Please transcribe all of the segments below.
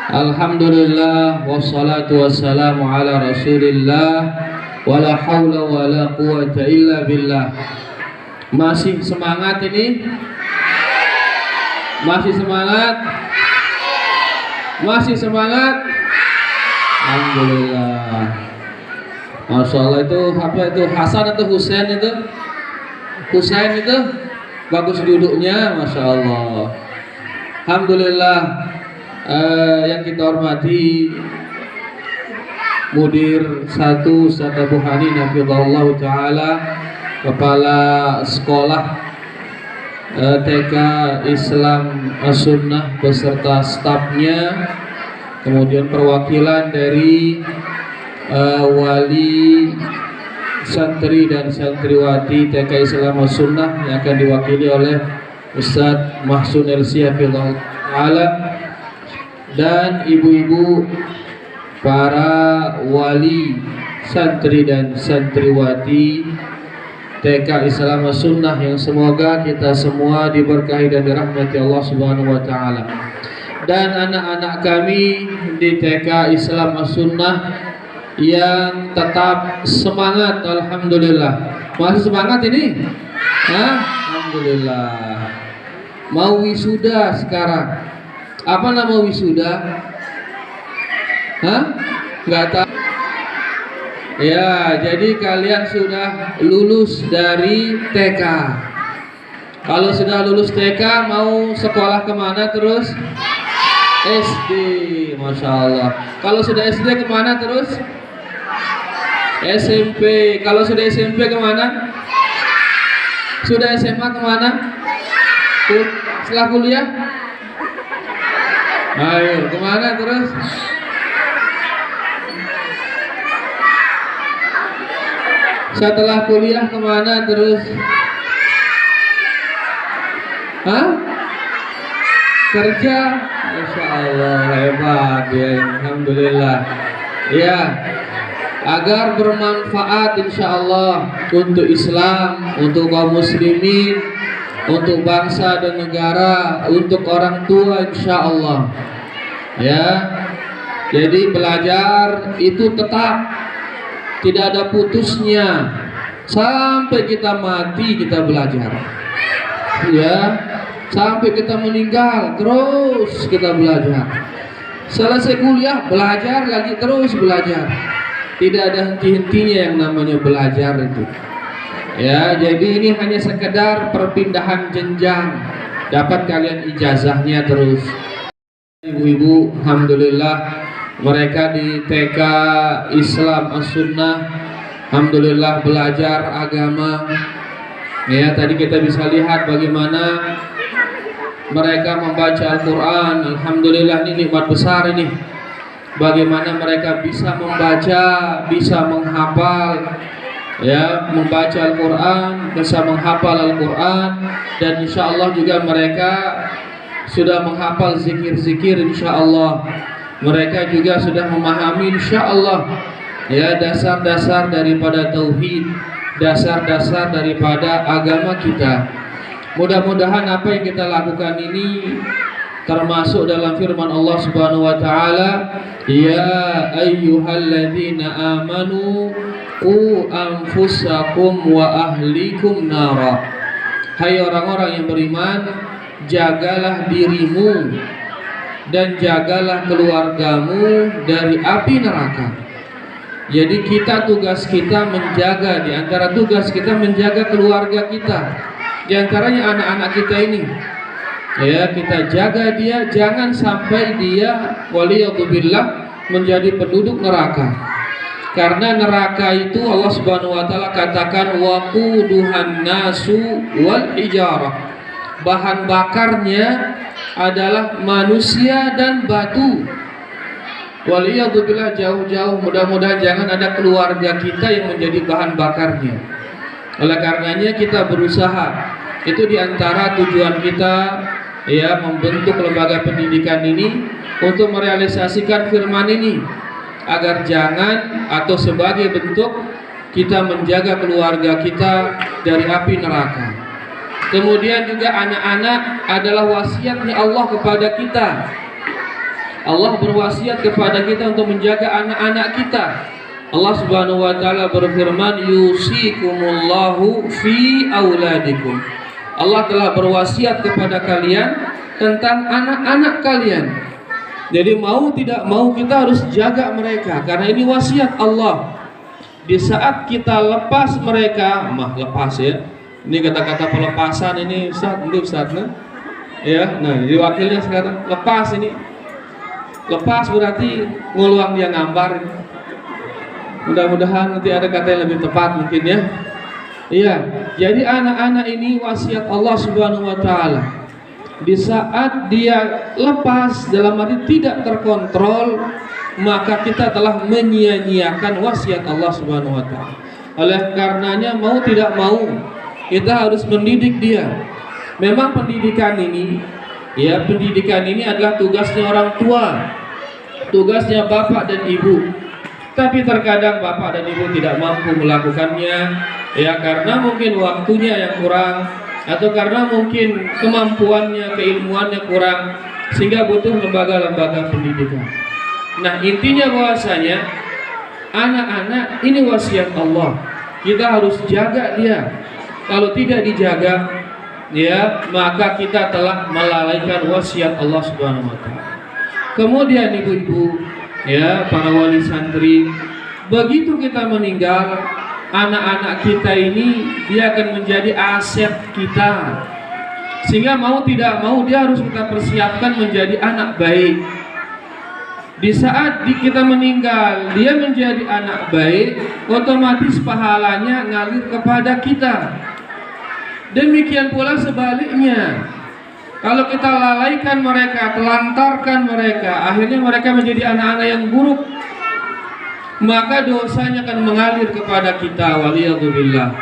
Alhamdulillah wassalatu wassalamu ala Rasulillah wala haula wala quwata illa billah. Masih semangat ini? Masih semangat? Masih semangat? Alhamdulillah. Masya Allah, itu apa itu, Hasan atau Husain itu? Husain itu bagus duduknya, Masya Allah. Alhamdulillah. Yang kita hormati Mudir 1 Ustaz Abu Hani Nafidhahullah Ta'ala, Kepala Sekolah TK Islam As-Sunnah beserta stafnya, kemudian perwakilan dari wali santri dan santriwati TK Islam As-Sunnah yang akan diwakili oleh Ustaz Mahsun Elsi Hafidhahullah Ta'ala, dan ibu-ibu para wali santri dan santriwati TK Islam Sunnah yang semoga kita semua diberkahi dan dirahmati Allah Subhanahu wa taala. Dan anak-anak kami di TK Islam Sunnah yang tetap semangat, alhamdulillah. Masih semangat ini? Alhamdulillah. Mau wisuda sekarang. Apa nama wisuda? Nggak tahu. Ya, jadi kalian sudah lulus dari TK. Kalau sudah lulus TK, mau sekolah kemana terus? SD, Masya Allah. Kalau sudah SD kemana terus? SMP. Kalau sudah SMP kemana? Sudah SMA kemana? Setelah kuliah? Ayo, kemana terus? Setelah kuliah kemana terus? Kerja? Masya Allah, hebat ya, alhamdulillah. Ya, agar bermanfaat insya Allah untuk Islam, untuk kaum muslimin, untuk bangsa dan negara, untuk orang tua insya Allah. Ya, jadi belajar itu tetap tidak ada putusnya sampai kita mati, kita belajar. Ya, sampai kita meninggal terus kita belajar. Selesai kuliah belajar lagi, terus belajar. Tidak ada henti-hentinya yang namanya belajar itu. Ya, jadi ini hanya sekedar perpindahan jenjang, dapat kalian ijazahnya terus. Ibu-ibu, alhamdulillah mereka di TK Islam As-Sunnah, alhamdulillah belajar agama. Ya, tadi kita bisa lihat bagaimana mereka membaca Al-Quran. Alhamdulillah, ini nikmat besar ini. Bagaimana mereka bisa membaca, bisa menghafal, ya, membaca Al-Quran, bisa menghafal Al-Quran, dan insya Allah juga mereka sudah menghafal zikir-zikir insya Allah. Mereka juga sudah memahami insya Allah, ya, dasar-dasar daripada tauhid, dasar-dasar daripada agama kita. Mudah-mudahan apa yang kita lakukan ini termasuk dalam firman Allah Subhanahu wa taala, ya ayyuhalladzina amanu qu anfusakum wa ahlikum nara. Hai orang-orang yang beriman, jagalah dirimu dan jagalah keluargamu dari api neraka. Jadi tugas kita menjaga, di antara tugas kita menjaga keluarga kita, di antaranya anak-anak kita ini. Ya, kita jaga dia, jangan sampai dia waliyadzubillah menjadi penduduk neraka. Karena neraka itu Allah Subhanahu wa taala katakan waquduhan nasu wal hijarah. Bahan bakarnya adalah manusia dan batu. Waliyadzubillah, jauh-jauh, mudah-mudahan jangan ada keluarga kita yang menjadi bahan bakarnya. Oleh karenanya kita berusaha, itu diantara tujuan kita, ya, membentuk lembaga pendidikan ini untuk merealisasikan firman ini, agar jangan, atau sebagai bentuk kita menjaga keluarga kita dari api neraka. Kemudian juga anak-anak adalah wasiatnya Allah kepada kita. Allah berwasiat kepada kita untuk menjaga anak-anak kita. Allah Subhanahu wa taala berfirman, yusikumullahu fi auladikum. Allah telah berwasiat kepada kalian tentang anak-anak kalian. Jadi mau tidak mau kita harus jaga mereka, karena ini wasiat Allah. Di saat kita lepas mereka, lepas ya. Ini kata-kata pelepasan ini Ustaz, nah. Ya, nah jadi wakilnya sekarang lepas ini. Lepas berarti ngeluang dia ngambar. Mudah-mudahan nanti ada kata yang lebih tepat mungkin ya. Iya, jadi anak-anak ini wasiat Allah Subhanahu wa taala. Di saat dia lepas dalam arti tidak terkontrol, maka kita telah menyia-nyiakan wasiat Allah Subhanahu wa taala. Oleh karenanya mau tidak mau kita harus mendidik dia. Memang pendidikan ini adalah tugasnya orang tua, tugasnya bapak dan ibu. Tapi terkadang bapak dan ibu tidak mampu melakukannya, ya karena mungkin waktunya yang kurang, atau karena mungkin kemampuannya, keilmuannya kurang, sehingga butuh lembaga-lembaga pendidikan. Nah intinya bahwasanya anak-anak ini wasiat Allah, kita harus jaga dia. Kalau tidak dijaga, ya maka kita telah melalaikan wasiat Allah Subhanahu wa taala. Kemudian ibu-ibu, ya para wali santri, begitu kita meninggal, anak-anak kita ini dia akan menjadi aset kita. Sehingga mau tidak mau dia harus kita persiapkan menjadi anak baik. Di saat kita meninggal, dia menjadi anak baik, otomatis pahalanya ngalir kepada kita. Demikian pula sebaliknya, kalau kita lalaikan mereka, telantarkan mereka, akhirnya mereka menjadi anak-anak yang buruk, maka dosanya akan mengalir kepada kita, waliyadzubillah.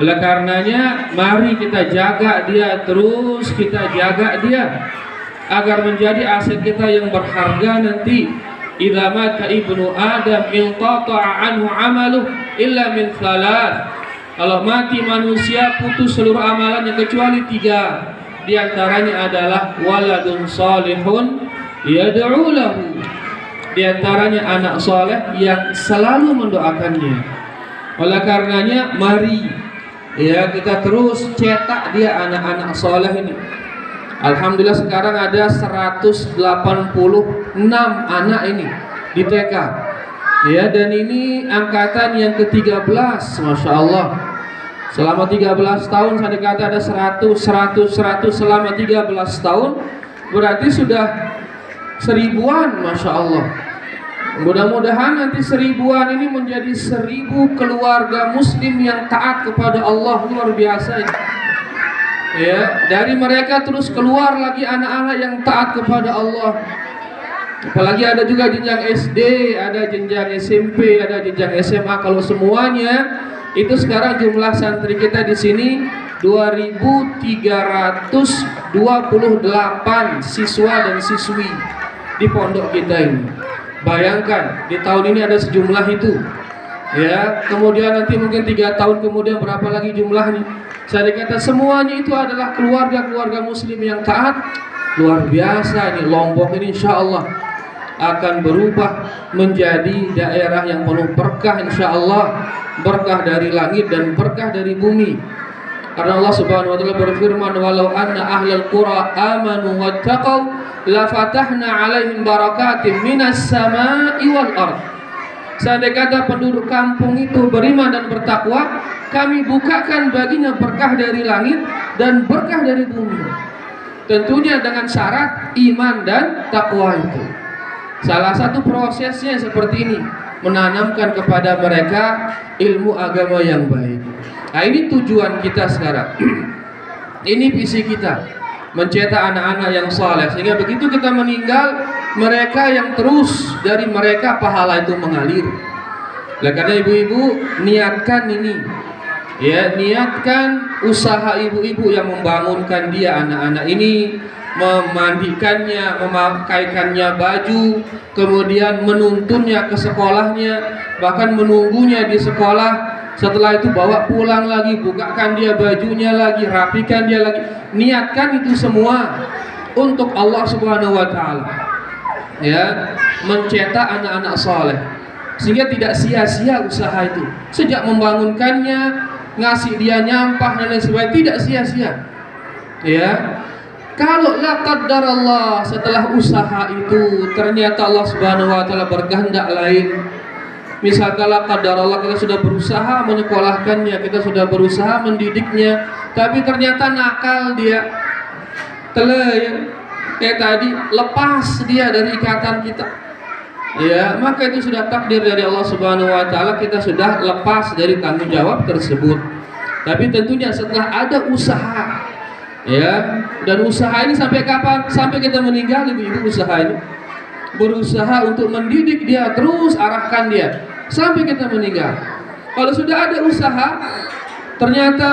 Oleh karenanya, mari kita jaga dia, terus kita jaga dia agar menjadi aset kita yang berharga nanti. Idza mata ibnu Adam inqata'a anhu 'amaluhu illa min thalath. Kalau mati manusia putus seluruh amalannya kecuali 3. Di antaranya adalah waladun salihun yad'u lahu. Di antaranya anak soleh yang selalu mendoakannya. Oleh karenanya mari ya kita terus cetak dia anak-anak soleh ini. Alhamdulillah sekarang ada 186 anak ini di TK. Ya, dan ini angkatan yang ke-13, Masya Allah. Selama 13 tahun saya dikata ada 100 selama 13 tahun, berarti sudah 1000-an, Masya Allah. Mudah-mudahan nanti 1000-an ini menjadi 1000 keluarga muslim yang taat kepada Allah, luar biasa. Ya, dari mereka terus keluar lagi anak-anak yang taat kepada Allah. Apalagi ada juga jenjang SD, ada jenjang SMP, ada jenjang SMA. Kalau semuanya itu sekarang jumlah santri kita di sini 2.328 siswa dan siswi di pondok kita ini. Bayangkan di tahun ini ada sejumlah itu. Ya, kemudian nanti mungkin 3 tahun kemudian berapa lagi jumlahnya? Saya kata semuanya itu adalah keluarga-keluarga muslim yang taat. Luar biasa ini Lombok ini, insya Allah akan berubah menjadi daerah yang penuh berkah, insya Allah, berkah dari langit dan berkah dari bumi. Karena Allah Subhanahu wa taala berfirman, walau anna ahlal qura amanu wattaqau la fatahna 'alaihim barakatim minas sama'i wal ardh. Seandainya kata penduduk kampung itu beriman dan bertakwa, kami bukakan baginya berkah dari langit dan berkah dari bumi. Tentunya dengan syarat iman dan takwa itu. Salah satu prosesnya seperti ini, menanamkan kepada mereka ilmu agama yang baik. Nah ini tujuan kita sekarang. Ini visi kita, mencetak anak-anak yang saleh, sehingga begitu kita meninggal, mereka yang terus dari mereka pahala itu mengalir. Nah, karena ibu-ibu niatkan ini, ya niatkan usaha ibu-ibu yang membangunkan dia anak-anak ini, memandikannya, memakaikannya baju, kemudian menuntunnya ke sekolahnya, bahkan menunggunya di sekolah. Setelah itu bawa pulang lagi, bukakan dia bajunya lagi, rapikan dia lagi. Niatkan itu semua untuk Allah Subhanahu wa taala. ya, mencetak anak-anak soleh, sehingga tidak sia-sia usaha itu. Sejak membangunkannya, ngasih dia nyampah dan lain sebagainya, tidak sia-sia. Ya, kalau la qaddar Allah, setelah usaha itu ternyata Allah Subhanahu wa taala berkehendak lain. Misalkan la qaddar Allah, kita sudah berusaha menyekolahkannya, kita sudah berusaha mendidiknya, tapi ternyata nakal dia, ya, kayak tadi lepas dia dari ikatan kita. Ya, maka itu sudah takdir dari Allah Subhanahu wa taala, kita sudah lepas dari tanggung jawab tersebut. Tapi tentunya setelah ada usaha, ya, dan usaha ini sampai kapan? Sampai kita meninggal. Ibu-ibu usaha ini berusaha untuk mendidik dia, terus arahkan dia sampai kita meninggal. Kalau sudah ada usaha ternyata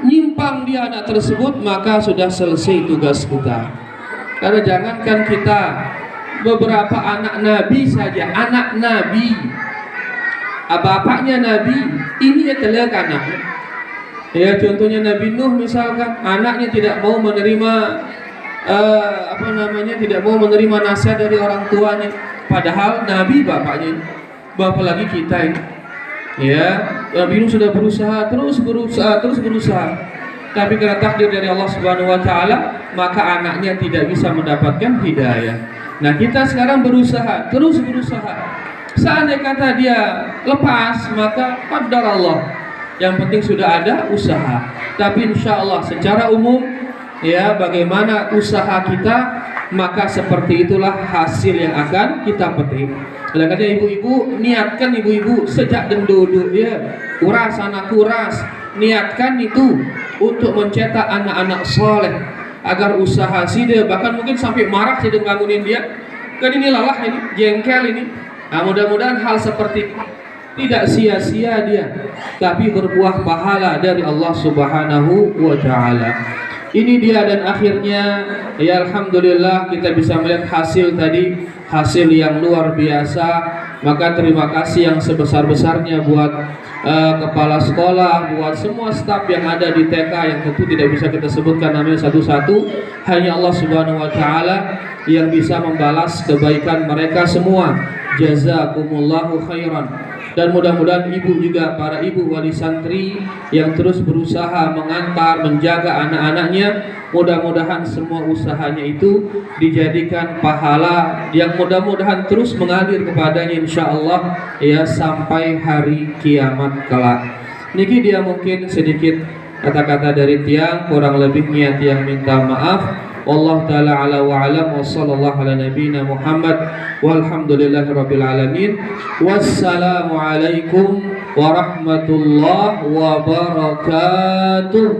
nyimpang dia anak tersebut, maka sudah selesai tugas kita. Karena jangankan kita, beberapa anak Nabi saja, anak Nabi, bapaknya Nabi, ini ya telah anaknya. Ya, contohnya Nabi Nuh misalkan, anaknya tidak mau menerima tidak mau menerima nasihat dari orang tuanya, padahal Nabi bapaknya. Bapak lagi kita ini, ya, Nabi Nuh sudah terus berusaha, tapi karena takdir dari Allah Subhanahu wa taala, maka anaknya tidak bisa mendapatkan hidayah. Nah, kita sekarang terus berusaha. Seandainya kata dia lepas, maka qaddar Allah. Yang penting sudah ada usaha. Tapi insya Allah secara umum, ya, bagaimana usaha kita, maka seperti itulah hasil yang akan kita petik. Oleh karena ibu-ibu, niatkan ibu-ibu sejak denduduk, ya, uras anakku uras, niatkan itu untuk mencetak anak-anak soleh, agar usaha dia bahkan mungkin sampai marah tidak bangunin dia, kan ini lelah ini, jengkel ini. Nah, mudah-mudahan hal seperti tidak sia-sia dia, tapi berbuah pahala dari Allah Subhanahu wa taala. Ini dia, dan akhirnya ya alhamdulillah kita bisa melihat hasil tadi, hasil yang luar biasa. Maka terima kasih yang sebesar-besarnya buat kepala sekolah, buat semua staf yang ada di TK, yang tentu tidak bisa kita sebutkan namanya satu-satu, hanya Allah Subhanahu wa taala yang bisa membalas kebaikan mereka semua. Jazakumullahu khairan. Dan mudah-mudahan ibu juga, para ibu wali santri yang terus berusaha mengantar, menjaga anak-anaknya, mudah-mudahan semua usahanya itu dijadikan pahala yang mudah-mudahan terus mengalir kepadanya insyaallah, ya, sampai hari kiamat kelak. Niki dia mungkin sedikit kata-kata dari tiang, kurang lebihnya tiang minta maaf. Wallahu ta'ala ala wa alam, wa sallallahu ala nabiyyina Muhammad, walhamdulillahi rabbil alamin. Wassalamu alaikum warahmatullahi wabarakatuh.